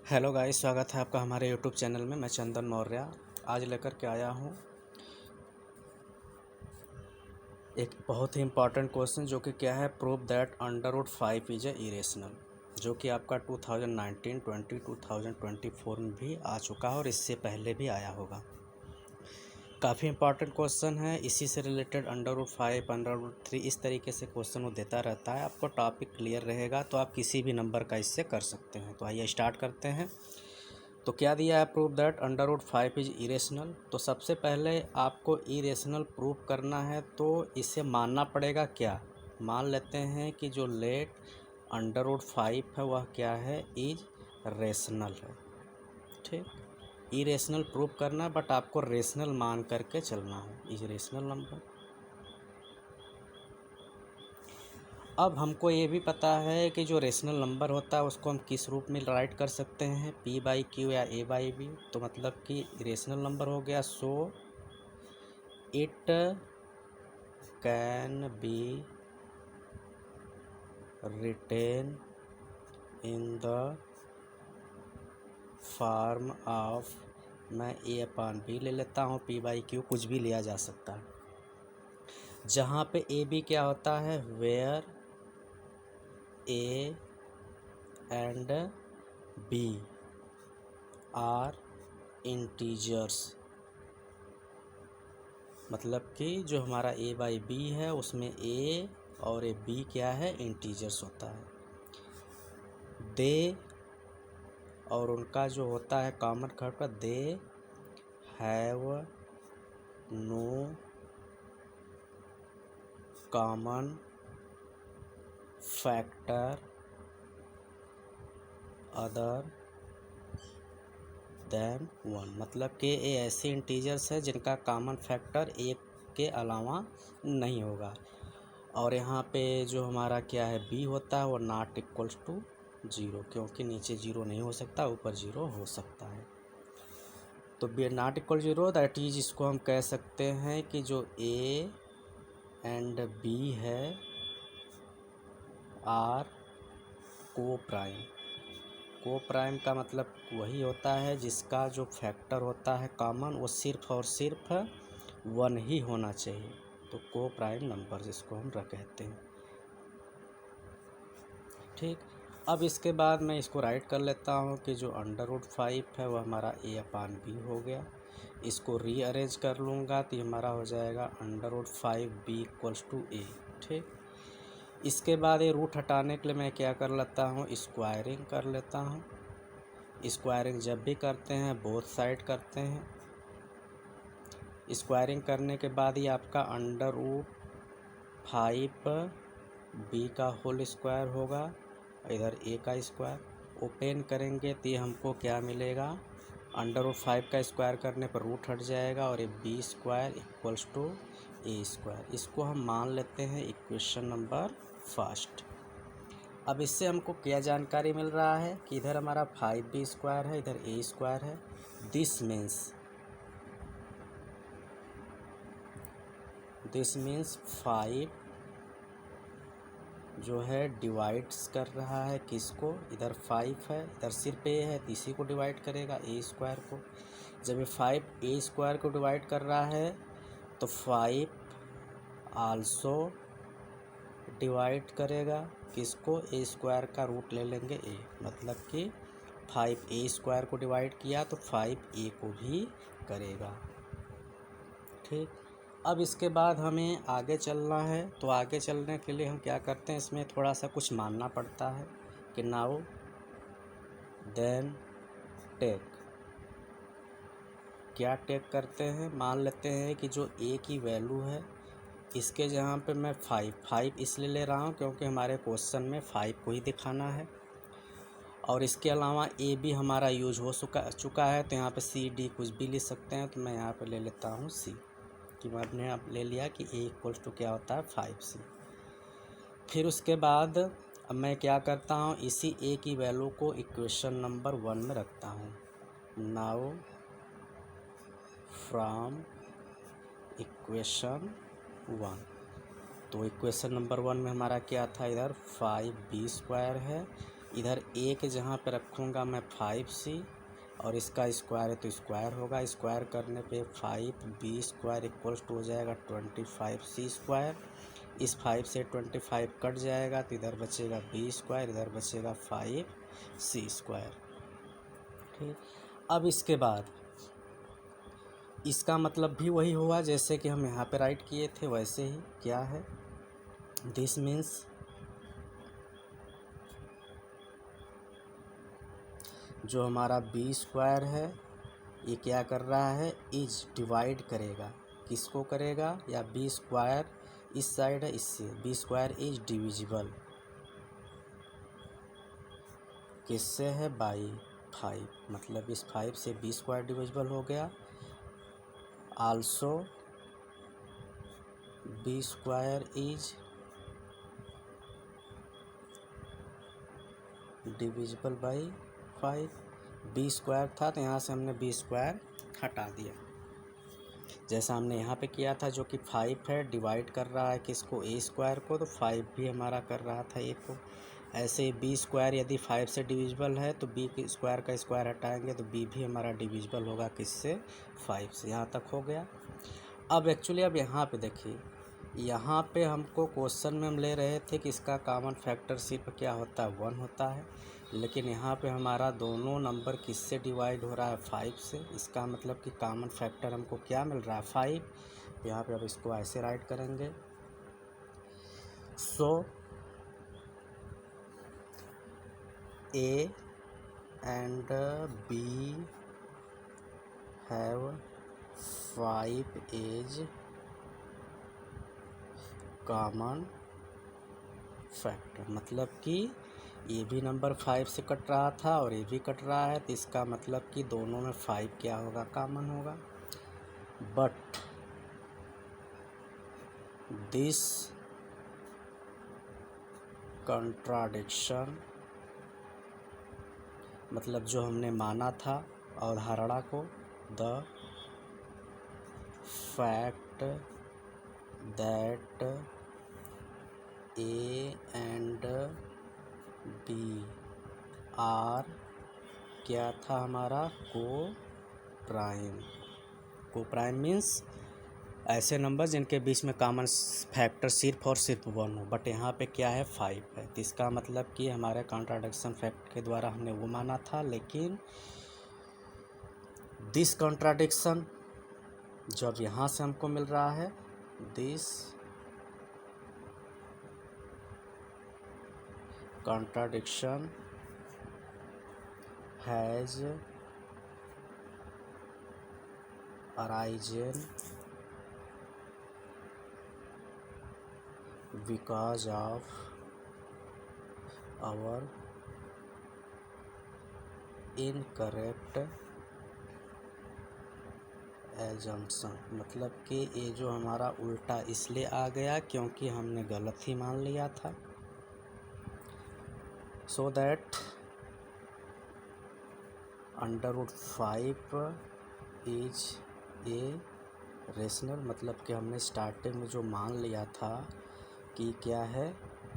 Hello guys, स्वागत है आपका हमारे यूट्यूब चैनल में। मैं चंदन मौर्य आज लेकर के आया हूँ एक बहुत ही इम्पॉर्टेंट क्वेश्चन, जो कि क्या है, prove that under root 5 is a irrational, जो कि आपका 2019, 20, 2024 में भी आ चुका है और इससे पहले भी आया होगा। काफ़ी इंपॉर्टेंट क्वेश्चन है। इसी से related under root 5, under root 3 इस तरीके से क्वेश्चन वो देता रहता है। आपको टॉपिक क्लियर रहेगा तो आप किसी भी नंबर का इससे कर सकते हैं। तो आइए स्टार्ट करते हैं। तो क्या दिया है, prove that under root 5 is irrational. तो सबसे पहले आपको इरेशनल प्रूव करना है तो इसे मानना पड़ेगा। क्या मान लेते हैं कि जो लेट अंडर रूट 5 है वह क्या है, इज रेशनल है। ठीक, इरेशनल प्रूव करना, बट आपको रेशनल मान करके चलना है, इज रेशनल नंबर। अब हमको ये भी पता है कि जो रेशनल नंबर होता है उसको हम किस रूप में राइट कर सकते हैं, P बाई क्यू या A बाई बी। तो मतलब कि रेशनल नंबर हो गया, so it can be written in the form of, मैं A/B ले लेता हूँ, P बाई क्यू कुछ भी लिया जा सकता है। जहाँ पे AB क्या होता है, where A and B are integers. मतलब कि जो हमारा A बाई बी है उसमें A और ए B क्या है, इंटीजर्स होता है। दे और उनका जो होता है common factor, they have no common factor other than 1। मतलब कि ये ऐसे इंटीजर्स है जिनका कॉमन फैक्टर एक के अलावा नहीं होगा। और यहाँ पे जो हमारा क्या है, B होता है वो नॉट इक्वल्स टू 0, क्योंकि नीचे 0 नहीं हो सकता, ऊपर 0 हो सकता है। तो B not equal 0, that is, इसको हम कह सकते हैं कि जो A एंड B है आर को प्राइम। को प्राइम का मतलब वही होता है जिसका जो फैक्टर होता है कॉमन वो सिर्फ और सिर्फ 1 ही होना चाहिए। तो को प्राइम नंबर जिसको हम कहते हैं। ठीक, अब इसके बाद मैं इसको राइट कर लेता हूँ कि जो अंडर रूट 5 है वह हमारा A/B हो गया। इसको रीअरेंज कर लूँगा तो हमारा हो जाएगा under root 5B equals to A। ठीक, इसके बाद ये रूट हटाने के लिए मैं क्या कर लेता हूँ, स्क्वायरिंग कर लेता हूँ। स्क्वायरिंग जब भी करते हैं बोथ साइड करते हैं। स्क्वायरिंग करने के बाद ही आपका अंडर रूट 5B का होल स्क्वायर होगा, इधर A का स्क्वायर। ओपन करेंगे तो ये हमको क्या मिलेगा, अंडर रूट 5 का स्क्वायर करने पर रूट हट जाएगा और ये B square equals to A square. इसको हम मान लेते हैं इक्वेशन नंबर फर्स्ट। अब इससे हमको क्या जानकारी मिल रहा है कि इधर हमारा 5B स्क्वायर है, इधर A स्क्वायर है। दिस मीन्स 5 जो है डिवाइड्स कर रहा है किसको, इधर 5 है, इधर सिर्फ A है तो इसी को डिवाइड करेगा, A स्क्वायर को। जब ये 5 A स्क्वायर को डिवाइड कर रहा है तो 5 आल्सो डिवाइड करेगा किसको, A स्क्वायर का रूट ले लेंगे A। मतलब कि 5A स्क्वायर को डिवाइड किया तो 5A को भी करेगा। ठीक, अब इसके बाद हमें आगे चलना है। तो आगे चलने के लिए हम क्या करते हैं, इसमें थोड़ा सा कुछ मानना पड़ता है कि नाउ देन टेक। क्या टेक करते हैं, मान लेते हैं कि जो A की वैल्यू है इसके जहाँ पे मैं 5 इसलिए ले रहा हूँ क्योंकि हमारे क्वेश्चन में 5 को ही दिखाना है। और इसके अलावा A भी हमारा यूज हो चुका है, तो यहाँ पे C D कुछ भी ले सकते हैं। तो मैं यहाँ पे ले लेता हूँ C, कि मैंने अब ले लिया कि A इक्वल्स टू क्या होता है, 5C। फिर उसके बाद अब मैं क्या करता हूँ, इसी A की वैल्यू को इक्वेशन नंबर 1 में रखता हूँ। नाउ फ्रॉम इक्वेशन 1, तो इक्वेशन नंबर 1 में हमारा क्या था, इधर 5B स्क्वायर है इधर ए के जहाँ पे रखूँगा मैं 5c और इसका स्क्वायर है तो स्क्वायर होगा, स्क्वायर करने पे 5b स्क्वायर इक्वल्स टू हो जाएगा 25c स्क्वायर। इस 5 से 25 कट जाएगा तो इधर बचेगा b स्क्वायर, इधर बचेगा 5c स्क्वायर। ठीक, अब इसके बाद इसका मतलब भी वही हुआ जैसे कि हम यहाँ पे राइट किए थे, वैसे ही क्या है, दिस मीन्स जो हमारा बी स्क्वायर है ये क्या कर रहा है, इज डिवाइड करेगा, किसको करेगा, या बी स्क्वायर इस साइड है इससे, बी स्क्वायर इज डिविजिबल किससे है, बाई 5, मतलब इस 5 से बी स्क्वायर डिविजिबल हो गया। Also B square is divisible by 5, B square था तो यहाँ से हमने बी स्क्वायर हटा दिया, जैसा हमने यहाँ पे किया था, जो कि 5 है डिवाइड कर रहा है किसको, ए स्क्वायर को, तो 5 भी हमारा कर रहा था ए को। ऐसे बी स्क्वायर यदि 5 से डिविजिबल है तो बी के स्क्वायर का स्क्वायर हटाएंगे तो बी भी हमारा डिविजिबल होगा किससे, 5 से। यहाँ तक हो गया। अब एक्चुअली अब यहाँ पे देखिए, यहाँ पे हमको क्वेश्चन में हम ले रहे थे कि इसका कॉमन फैक्टर सिर्फ क्या होता है, 1 होता है, लेकिन यहाँ पे हमारा दोनों नंबर किससे डिवाइड हो रहा है, 5 से। इसका मतलब कि कॉमन फैक्टर हमको क्या मिल रहा है, 5। यहाँ पे अब इसको ऐसे राइट करेंगे, so A and B have 5 as common factor, मतलब कि ये भी नंबर 5 से कट रहा था और ये भी कट रहा है, तो इसका मतलब कि दोनों में 5 क्या होगा, कॉमन होगा। बट दिस कंट्राडिक्शन, मतलब जो हमने माना था अवधारणा को, the fact that A and B are क्या था हमारा, को प्राइम। को प्राइम मीन्स ऐसे नंबर जिनके बीच में कॉमन फैक्टर सिर्फ और सिर्फ 1 हो, बट यहाँ पे क्या है, 5 है, तो इसका मतलब कि हमारे कॉन्ट्राडिक्शन फैक्ट के द्वारा हमने वो माना था, लेकिन दिस कॉन्ट्राडिक्शन जब यहाँ से हमको मिल रहा है, this contradiction has arisen because of our incorrect assumption, मतलब कि ये जो हमारा उल्टा इसलिए आ गया क्योंकि हमने गलत ही मान लिया था। So that √5 is a rational, मतलब कि हमने स्टार्टिंग में जो मान लिया था कि क्या है,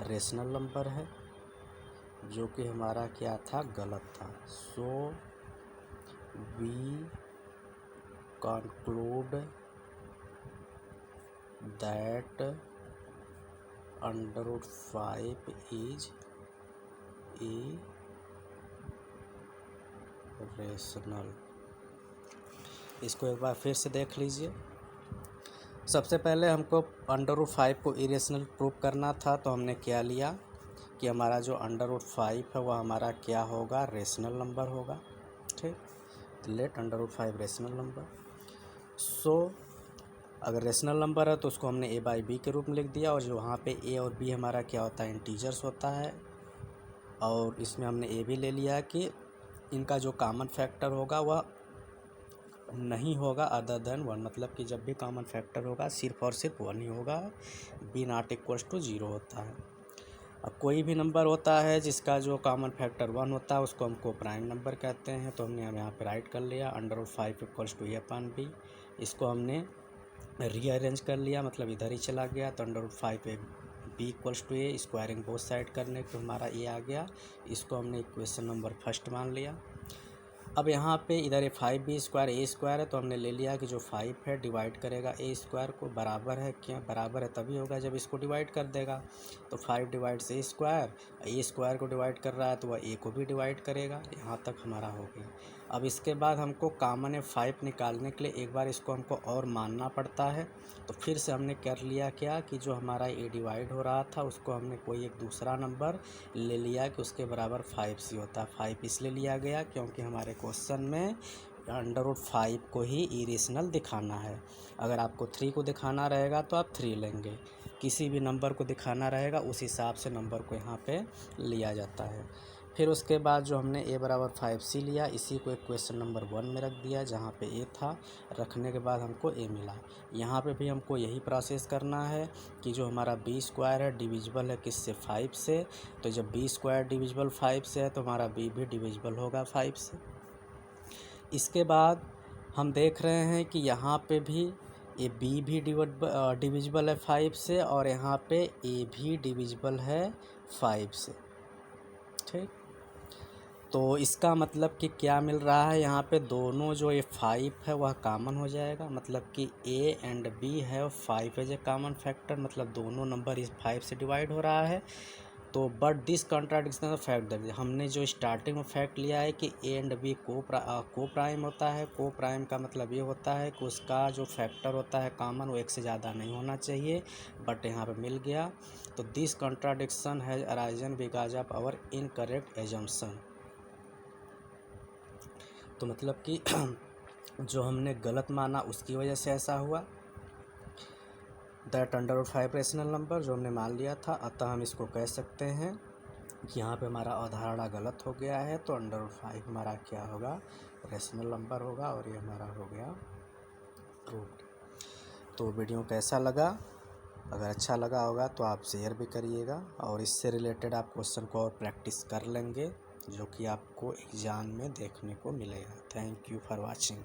रेशनल नंबर है, जो कि हमारा क्या था, गलत था। So we conclude that √5 is rational. इसको एक बार फिर से देख लीजिए। सबसे पहले हमको √5 को इरेशनल प्रूव करना था, तो हमने क्या लिया कि हमारा जो √5 है वह हमारा क्या होगा, रेशनल नंबर होगा। ठीक, तो लेट √5 रेशनल नंबर। सो अगर रेशनल नंबर है तो उसको हमने a/b के रूप में लिख दिया, और जो वहाँ पे a और b हमारा क्या होता है, इंटीजर्स होता है, और इसमें हमने ये भी ले लिया कि इनका जो कॉमन फैक्टर होगा वह नहीं होगा अदर देन 1, मतलब कि जब भी कॉमन फैक्टर होगा सिर्फ और सिर्फ 1 ही होगा, b ≠ 0 होता है। अब कोई भी नंबर होता है जिसका जो कॉमन फैक्टर 1 होता है उसको हमको प्राइम नंबर कहते हैं, तो हमने यहाँ पे राइट कर लिया √5 = a/b। इसको हमने रीअरेंज कर लिया, मतलब इधर ही चला गया, तो √5 B equals to A, squaring both side करने को हमारा ए आ गया। इसको हमने इक्वेशन नंबर फर्स्ट मान लिया। अब यहाँ पे इधर ए 5b² ए स्क्वायर है, तो हमने ले लिया कि जो 5 है डिवाइड करेगा ए स्क्वायर को, बराबर है क्या, बराबर है तभी होगा जब इसको डिवाइड कर देगा। तो 5 डिवाइड्स ए स्क्वायर को डिवाइड कर रहा है तो वह ए को भी डिवाइड करेगा। यहाँ तक हमारा हो गया। अब इसके बाद हमको कॉमन है 5 निकालने के लिए एक बार इसको हमको और मानना पड़ता है। तो फिर से हमने कर लिया क्या कि जो हमारा ए डिवाइड हो रहा था उसको हमने कोई एक दूसरा नंबर ले लिया कि उसके बराबर 5c होता है। 5 इसलिए लिया गया क्योंकि हमारे क्वेश्चन में √5 को ही इरेशनल दिखाना है। अगर आपको 3 को दिखाना रहेगा तो आप 3 लेंगे, किसी भी नंबर को दिखाना रहेगा उस हिसाब से नंबर को यहाँ पे लिया जाता है। फिर उसके बाद जो हमने a बराबर 5c लिया, इसी को इक्वेशन नंबर 1 में रख दिया जहाँ पे a था। रखने के बाद हमको a मिला। यहाँ पे भी हमको यही प्रोसेस करना है कि जो हमारा b² है डिविजिबल है किससे, 5 से। तो जब b² डिविजिबल 5 से है तो हमारा b भी डिविजिबल होगा 5 से। इसके बाद हम देख रहे हैं कि यहाँ पे भी ये b भी डिविजिबल है 5 से और यहाँ पे a भी डिविजिबल है 5 से। ठीक, तो इसका मतलब कि क्या मिल रहा है, यहाँ पे दोनों जो ये 5 है वह कॉमन हो जाएगा। मतलब कि a एंड b है 5 एज ए कॉमन फैक्टर, मतलब दोनों नंबर इस 5 से डिवाइड हो रहा है। तो but this contradiction the fact that, हमने जो स्टार्टिंग में फैक्ट लिया है कि a एंड b को प्राइम होता है। को प्राइम का मतलब ये होता है कि उसका जो फैक्टर होता है कॉमन वो एक से ज़्यादा नहीं होना चाहिए, बट यहाँ पे मिल गया। तो this contradiction has arisen because of our incorrect assumption. तो मतलब कि जो हमने गलत माना उसकी वजह से ऐसा हुआ। दैट √5 रेशनल नंबर जो हमने मान लिया था, अतः हम इसको कह सकते हैं कि यहाँ पे हमारा अवधारणा गलत हो गया है। तो √5 हमारा क्या होगा, रेशनल नंबर होगा और ये हमारा हो गया प्रूव्ड। तो वीडियो कैसा लगा, अगर अच्छा लगा होगा तो आप शेयर भी करिएगा और इससे रिलेटेड आप क्वेश्चन को और प्रैक्टिस कर लेंगे जो कि आपको एग्ज़ाम में देखने को मिलेगा। Thank you for watching.